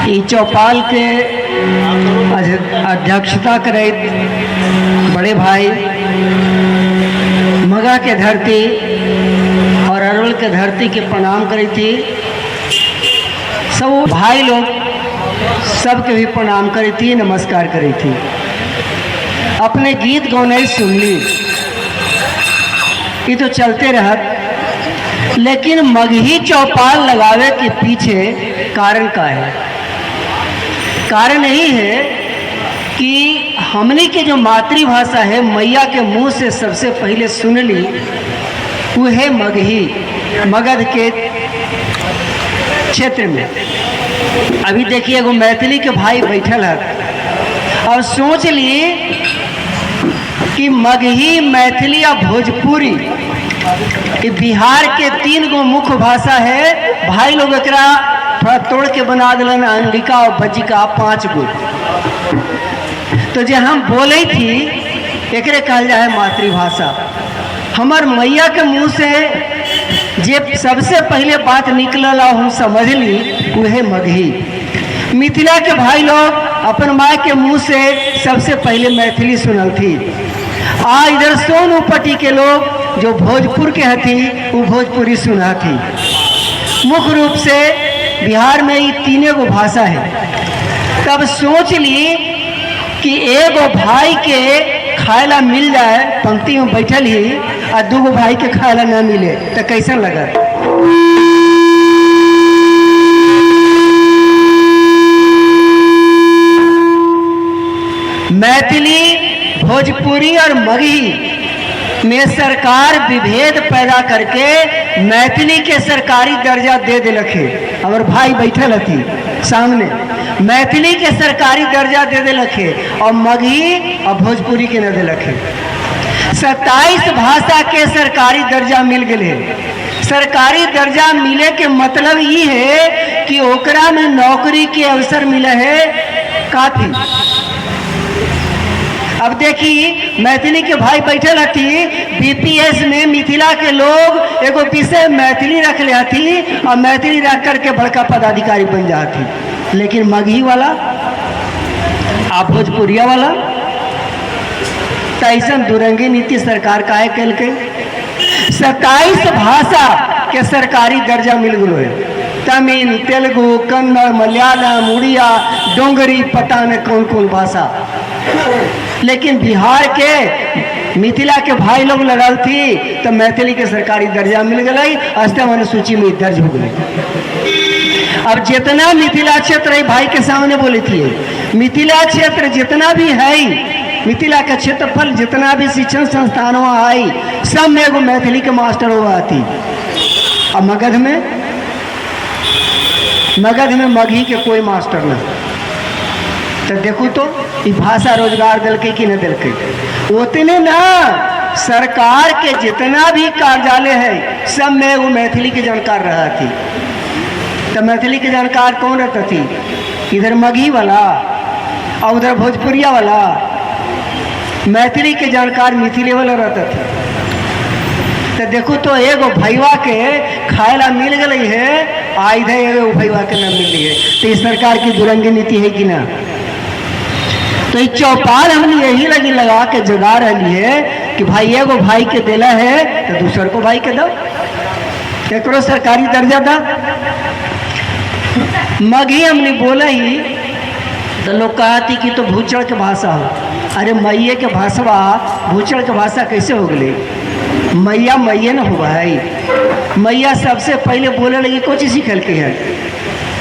ई चौपाल के अध्यक्षता करे बड़े भाई मगह के धरती और अरवल के धरती के प्रणाम करी थी। सब भाई लोग सबके भी प्रणाम करी थी, नमस्कार करी थी। अपने गीत गौनाई सुन ली, ये तो चलते रहत, लेकिन मगही चौपाल लगावे के पीछे कारण का है। कारण यही है कि हमनी के जो मातृभाषा है मैया के मुंह से सबसे पहले सुन ली वो है मगही, मगध के क्षेत्र में। अभी देखिए एगो मैथिली के भाई बैठल है और सोच लिए कि मगही, मैथिली और भोजपुरी कि बिहार के 3 गो मुख्य भाषा है। भाई लोग एकरा थोड़ा तोड़ के बना दिलन, अंगिका और बज्जिका 5 गो। तो जो हम बोले थी एकरे कहल जाए मातृभाषा। हमार मैया के मुंह से जे सबसे पहले बात निकलल और हम समझ ली वो है मगही। मिथिला के भाई लोग अपन माँ के मुंह से सबसे पहले मैथिली सुनल थी। इधर सोनूपट्टी के लोग जो भोजपुर के हथी वो भोजपुरी सुना थी। मुख्य रूप से बिहार में ये 3 गो भाषा है। तब सोच ली कि एगो भाई के खायला मिल जाए, पंक्ति में बैठल ही और 2 गो भाई के खायला ना मिले तो कैसा लगा। मैथिली, भोजपुरी और मगही में सरकार विभेद पैदा करके मैथिली के सरकारी दर्जा दे दिलक है। हमार भाई बैठल थी सामने, मैथिली के सरकारी दर्जा दे दिलक है और मगही और भोजपुरी के न दिलक है। 27 भाषा के सरकारी दर्जा मिल गए। सरकारी दर्जा मिले के मतलब ये है कि ओकरा में नौकरी के अवसर मिले है काफी। अब देखी मैथिली के भाई बैठल हथी, बीपीएस में मिथिला के लोग एगो विषय मैथिली रख ले हथी और मैथिली रख करके बड़का पदाधिकारी बन जाती। लेकिन मगही वाला आप भोजपुरिया वाला ऐसा दुरंगी नीति सरकार काहे कल के। 27 भाषा के सरकारी दर्जा मिल गलो है। तमिल, तेलुगु, कन्नड़, मलयालम, उड़िया, डोंगरी, पता न कौन कौन भाषा। लेकिन बिहार के मिथिला के भाई लोग लड़ल थी तो मैथिली के सरकारी दर्जा मिल गई, अष्टम सूची में दर्ज हो गई। अब जितना मिथिला क्षेत्र भाई के सामने बोली थी, मिथिला क्षेत्र जितना भी है, मिथिला का क्षेत्रफल जितना भी शिक्षण संस्थान वहाँ आई, सब में एगो मैथिली के मास्टर हुआ थी। और मगध में मगही के कोई मास्टर नहीं। तो देखो तो ये भाषा रोजगार दिल के कि न दिल के उतने ना। सरकार के जितना भी कार्यालय है सब में वो मैथिली के जानकार रहा थी। तो मैथिली के जानकार कौन रहता थी? इधर मगही वाला और उधर भोजपुरिया वाला। मैथिली के जानकार मिथिले वाला रहता था। तो देखो तो एगो भैया के खायला मिल गई है, इधर एगो भैया के न मिली है। तो इस सरकार की दुरंगी नीति है कि ना। तो ये चौपाल हमने यही लगा के जगा रही है कि भाई एगो भाई के देला है तो दूसर को भाई के दो, एक सरकारी दर्जा दा। मगही हमने बोला ही तो लोग कहा थी कि तो भूचड़ के भाषा हो। अरे मैये के भाषा भूचड़ के भाषा कैसे हो गई? मैया मैये न हो भाई। मैया सबसे पहले बोले लगी कुछ सीखल के है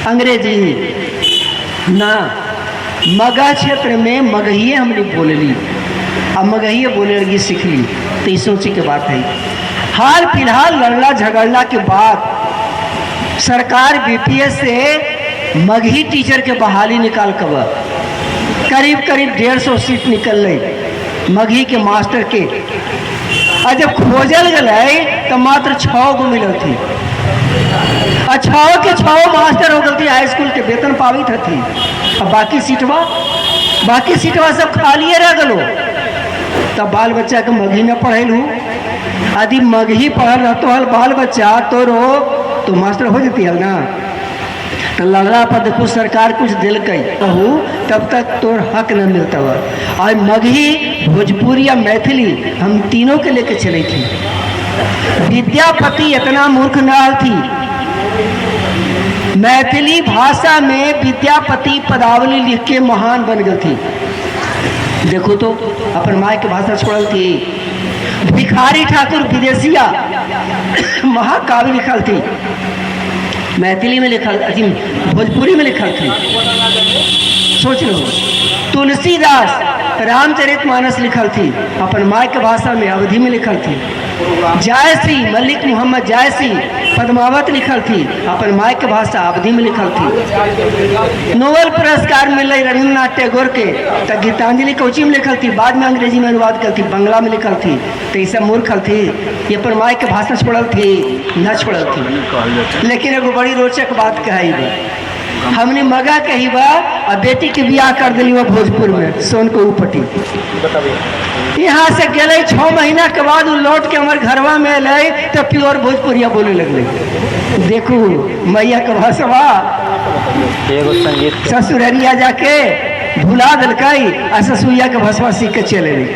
अंग्रेजी ना। मगह क्षेत्र में मगहिए हमने बोल ली और मगहिए बोले लगी सीख ली। तो ये सोची की बात है। हाल फिलहाल लड़ना झगड़ना के बाद सरकार बीपीएस से मगही टीचर के बहाली निकाल कर करीब 150 सीट निकल गई मगही के मास्टर के। और जब खोजल गए तो मात्र 6 गो मिलल थी। 6 के 6 मास्टर हो गई थी, हाई स्कूल के वेतन पावित थी। अब बाकी सीटवा सब खालिए रह गलो। तब बाल बच्चा के मगही न पढ़ेलू। यदि मगही पढ़ल रहतो हल बाल बच्चा तो मास्टर हो जाती है ना। तो लगला पर देखो सरकार कुछ दिल कहू तब तक तोर हक न मिलता हुआ। और मगही, भोजपुरी या मैथिली हम तीनों के लेके चले थी। विद्यापति इतना मूर्ख न थी, मैथिली भाषा में विद्यापति पदावली लिख के महान बन गई थी। देखो तो अपन माँ के भाषा छोड़ल थी। भिखारी ठाकुर विदेशिया महाकाव्य लिखल थी, मैथिली में लिखल थी, भोजपुरी में लिखल थी। सोच लो, तुलसीदास रामचरितमानस लिखल थी, अपन माँ के भाषा में अवधी में लिखल थी। जायसी मलिक मोहम्मद जायसी पद्मावत लिखल थी, अपन माँ के भाषा अवधी में लिखल थी। नोबेल पुरस्कार मिले रविन्द्रनाथ टैगोर के, तो गीतांजलि कोची में लिखल थी, बाद में अंग्रेजी में अनुवाद कर थी, बंगला में लिखल थी। तो ये सब मूर्खल थी, ये अपन माँ के भाषा छोड़ल थी न छोड़ल थी। लेकिन एगो बड़ी रोचक बात कही बा, हमने मगा कही बा और बेटी के बियाह कर दिली वो भोजपुर में सोनकोऊ पट्टी। यहाँ से गए 6 महीना के बाद लौट के हमारे घरवा में अल तो प्योर भोजपुरिया बोले लगले। देखू मैया के भाषवा ससुररिया जाके भुला दिलक आ ससुरिया के भाषवा सीख के चले गई।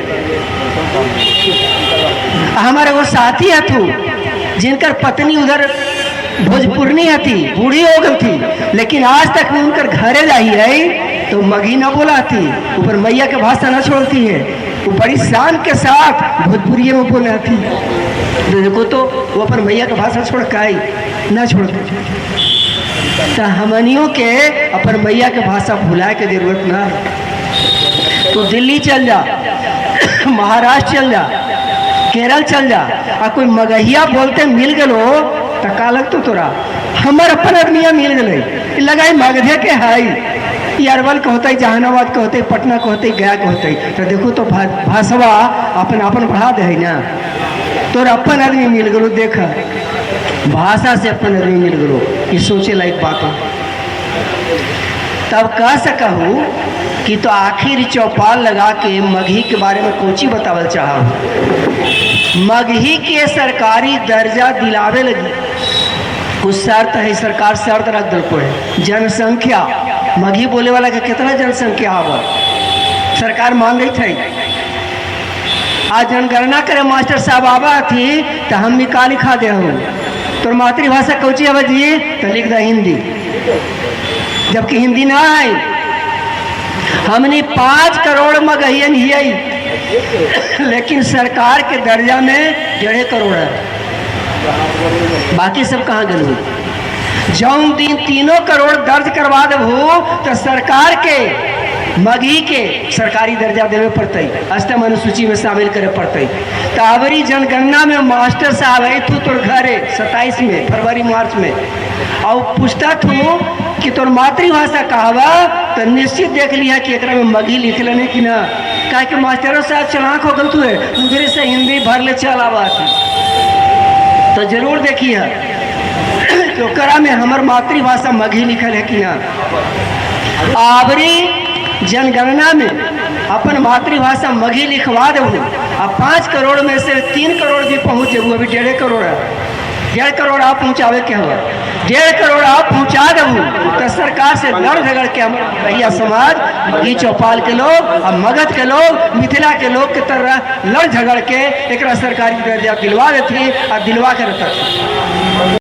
हमारे वो साथी हथू जिनकर पत्नी उधर भोजपुरनी थी, बूढ़ी हो गई थी, लेकिन आज तक में उनकर घरे जाही है तो मगही न बोला थी, ऊपर मैया के भाषा न छोड़ती है, वो बड़ी शान के साथ भोजपुरी में बोले थी। तो देखो तो वो अपन मैया का भाषा छोड़ के न छोड़ती। तो हमनियों के अपन मैया के भाषा भुलाए के जरूरत ना है। तो दिल्ली चल जा, महाराष्ट्र चल जा, केरल चल जा, और कोई मगहिया बोलते मिल गलो तो का लगतो तोरा। हमार अपन आदमिया मिल गए लगाई मगधे के हाई, अरवल के होते, जहानाबाद के होते, पटना के होते, गया के होते। तो देखो तो भाषवा अपन अपन बढ़ा दे ना, तोर अपन आदमी मिल गलो। देख भाषा से अपन आदमी मिल गलो, ये सोचे लायक बात हो। तब कह सकूँ कि तो आखिर चौपाल लगा के मगही के बारे में कोची बतावल चाहो। मगही के सरकारी दर्जा दिलावे लगी कुछ शर्त है, सरकार शर्त रख दिल को है। जनसंख्या, मगही बोले वाला के कितना जनसंख्या आवा सरकार मांग रही थी। आज जनगणना करे मास्टर साहब आवा थी तो हम निकाल लिखा दे हूँ, तो मातृभाषा कौची आवा जी तो लिख द हिंदी, जबकि हिंदी ना है। हमने 5 करोड़ मगहियन ही, लेकिन सरकार के दर्जा में 1.5 करोड़ है, बाकी सब कहाँ गए। जौन दिन 3 करोड़ दर्ज करवा देबू तो सरकार के मगही के सरकारी दर्जा देवे पड़ते, अष्टम अनुसूची में शामिल करे पड़ते। तो अबरी जनगणना में मास्टर साहब है तू तोर घरे 27 में फरवरी मार्च में, और पूछता तू कि तोर मातृभाषा कहवा, तो निश्चित देख लिया कि एकरा में मगही लिख लेने कि ना, कहा कि मास्टरों साहब चलाक हो गल तू है, उधर से हिंदी भर ले चल आवा थी। तो जरूर देखिए तो करा में हमार मातृभाषा मगही लिखल है कि ना। आबरी जनगणना में अपन मातृभाषा मगही लिखवा देबू, अब 5 करोड़ में से 3 करोड़ भी पहुँच जेबू, अभी 1.5 करोड़ है, 1.5 करोड़ आप पहुँचावे के हुआ, 1.5 करोड़ आप पहुँचा देबू तो सरकार से लड़ झगड़ के हमारे भैया समाज मगही चौपाल के लोग और मगध के लोग मिथिला के लोग के तरह लड़ झगड़ के एक सरकारी दर्जा दिलवा देती और दिलवा के रहता।